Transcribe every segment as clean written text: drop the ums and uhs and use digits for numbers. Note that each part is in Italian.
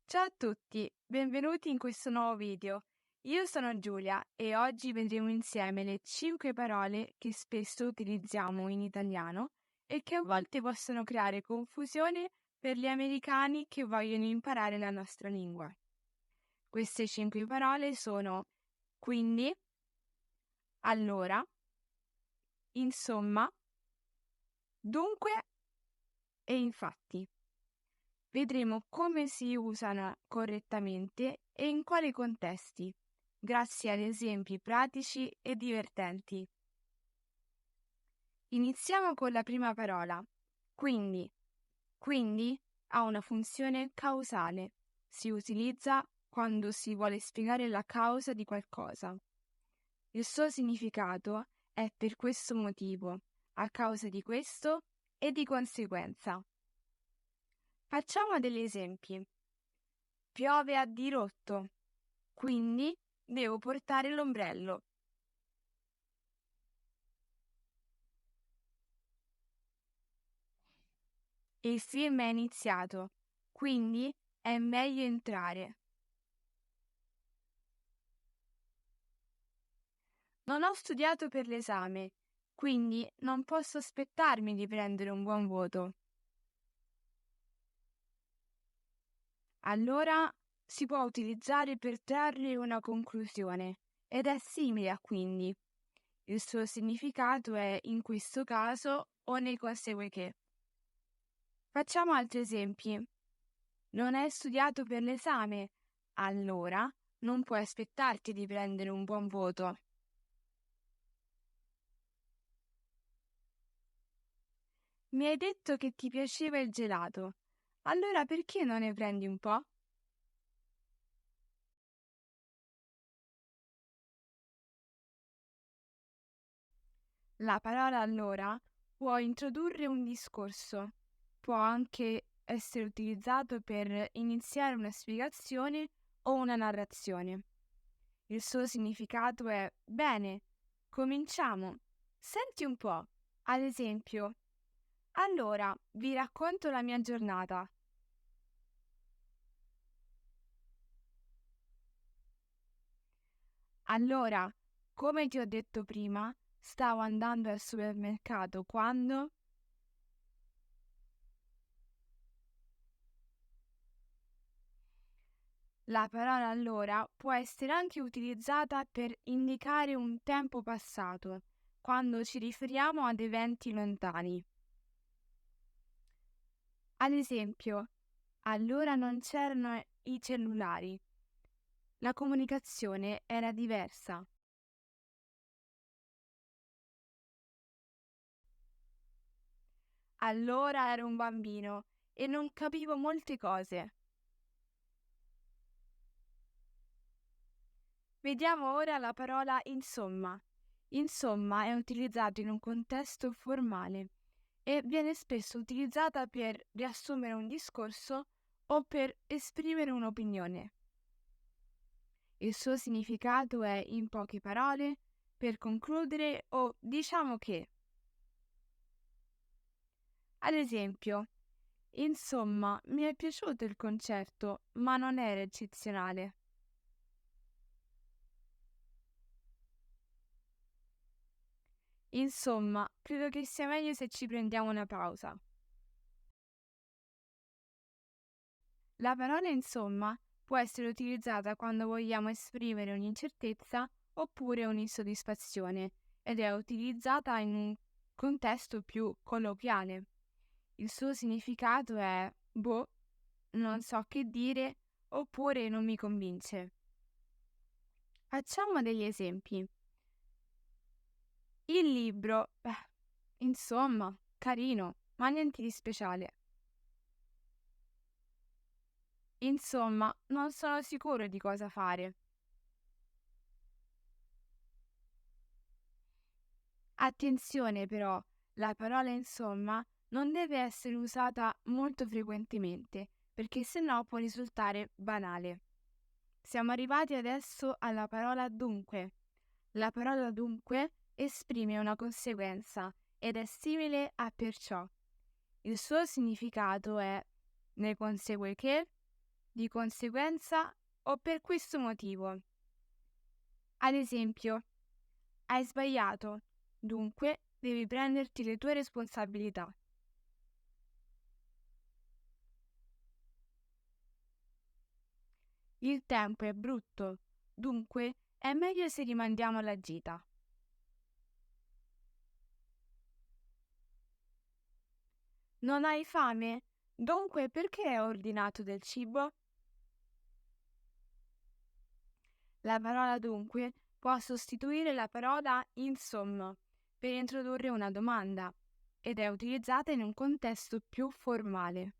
Ciao a tutti, benvenuti in questo nuovo video. Io sono Giulia e oggi vedremo insieme le 5 parole che spesso utilizziamo in italiano e che a volte possono creare confusione per gli americani che vogliono imparare la nostra lingua. Queste 5 parole sono quindi, allora, insomma, dunque e infatti. Vedremo come si usano correttamente e in quali contesti, grazie ad esempi pratici e divertenti. Iniziamo con la prima parola, quindi. Quindi ha una funzione causale. Si utilizza quando si vuole spiegare la causa di qualcosa. Il suo significato è per questo motivo, a causa di questo e di conseguenza. Facciamo degli esempi. Piove a dirotto, quindi devo portare l'ombrello. Il film è iniziato, quindi è meglio entrare. Non ho studiato per l'esame, quindi non posso aspettarmi di prendere un buon voto. Allora si può utilizzare per trarre una conclusione ed è simile a quindi. Il suo significato è in questo caso o ne consegue che. Facciamo altri esempi. Non hai studiato per l'esame, allora non puoi aspettarti di prendere un buon voto. Mi hai detto che ti piaceva il gelato, allora perché non ne prendi un po'? La parola allora può introdurre un discorso, può anche essere utilizzato per iniziare una spiegazione o una narrazione. Il suo significato è bene, cominciamo. Senti un po', ad esempio, allora vi racconto la mia giornata. Allora, come ti ho detto prima, stavo andando al supermercato quando. La parola allora può essere anche utilizzata per indicare un tempo passato, quando ci riferiamo ad eventi lontani. Ad esempio, allora non c'erano i cellulari. La comunicazione era diversa. Allora ero un bambino e non capivo molte cose. Vediamo ora la parola insomma. Insomma è utilizzato in un contesto formale e viene spesso utilizzata per riassumere un discorso o per esprimere un'opinione. Il suo significato è, in poche parole, per concludere o diciamo che. Ad esempio, insomma, mi è piaciuto il concerto, ma non era eccezionale. Insomma, credo che sia meglio se ci prendiamo una pausa. La parola insomma può essere utilizzata quando vogliamo esprimere un'incertezza oppure un'insoddisfazione ed è utilizzata in un contesto più colloquiale. Il suo significato è boh, non so che dire oppure non mi convince. Facciamo degli esempi. Il libro, insomma, carino, ma niente di speciale. Insomma, non sono sicuro di cosa fare. Attenzione però, la parola insomma non deve essere usata molto frequentemente, perché sennò può risultare banale. Siamo arrivati adesso alla parola dunque. La parola dunque esprime una conseguenza ed è simile a perciò. Il suo significato è ne consegue che. di conseguenza o per questo motivo. Ad esempio, hai sbagliato, dunque devi prenderti le tue responsabilità. Il tempo è brutto, dunque è meglio se rimandiamo la gita. Non hai fame? Dunque perché hai ordinato del cibo? La parola dunque può sostituire la parola insomma per introdurre una domanda ed è utilizzata in un contesto più formale.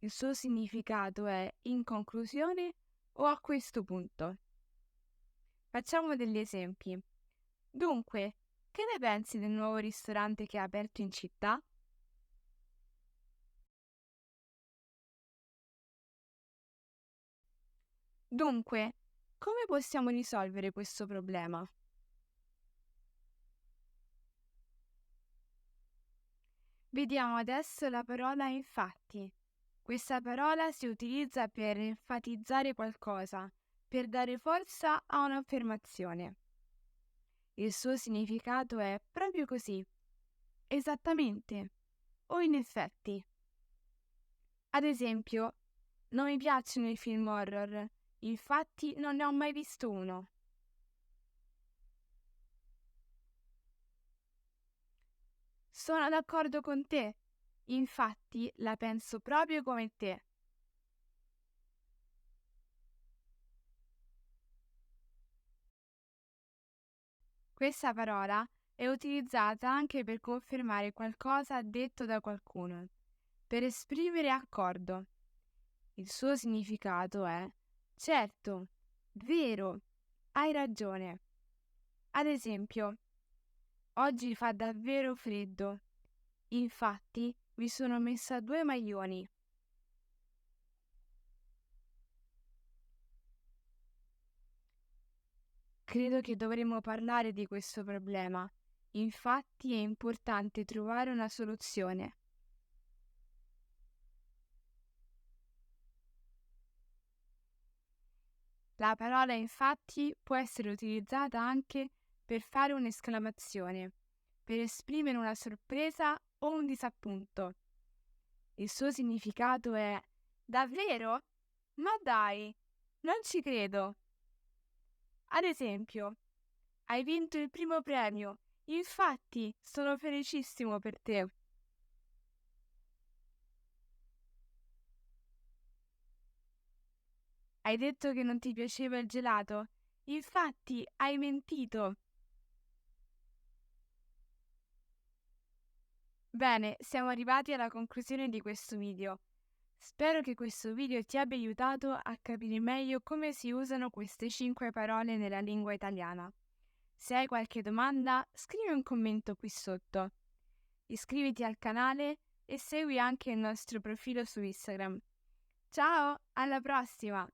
Il suo significato è in conclusione o a questo punto. Facciamo degli esempi. Dunque, che ne pensi del nuovo ristorante che è aperto in città? Dunque, come possiamo risolvere questo problema? Vediamo adesso la parola infatti. Questa parola si utilizza per enfatizzare qualcosa, per dare forza a un'affermazione. Il suo significato è proprio così, esattamente, o in effetti. Ad esempio, non mi piacciono i film horror, infatti non ne ho mai visto uno. Sono d'accordo con te, infatti la penso proprio come te. Questa parola è utilizzata anche per confermare qualcosa detto da qualcuno, per esprimere accordo. Il suo significato è certo, vero, hai ragione. Ad esempio, oggi fa davvero freddo, infatti mi sono messa 2 maglioni. Credo che dovremmo parlare di questo problema, infatti è importante trovare una soluzione. La parola infatti può essere utilizzata anche per fare un'esclamazione, per esprimere una sorpresa o un disappunto. Il suo significato è davvero? Ma dai, non ci credo. Ad esempio, hai vinto il primo premio, infatti sono felicissimo per te. Hai detto che non ti piaceva il gelato, infatti hai mentito. Bene, siamo arrivati alla conclusione di questo video. Spero che questo video ti abbia aiutato a capire meglio come si usano queste 5 parole nella lingua italiana. Se hai qualche domanda, scrivi un commento qui sotto. Iscriviti al canale e segui anche il nostro profilo su Instagram. Ciao, alla prossima!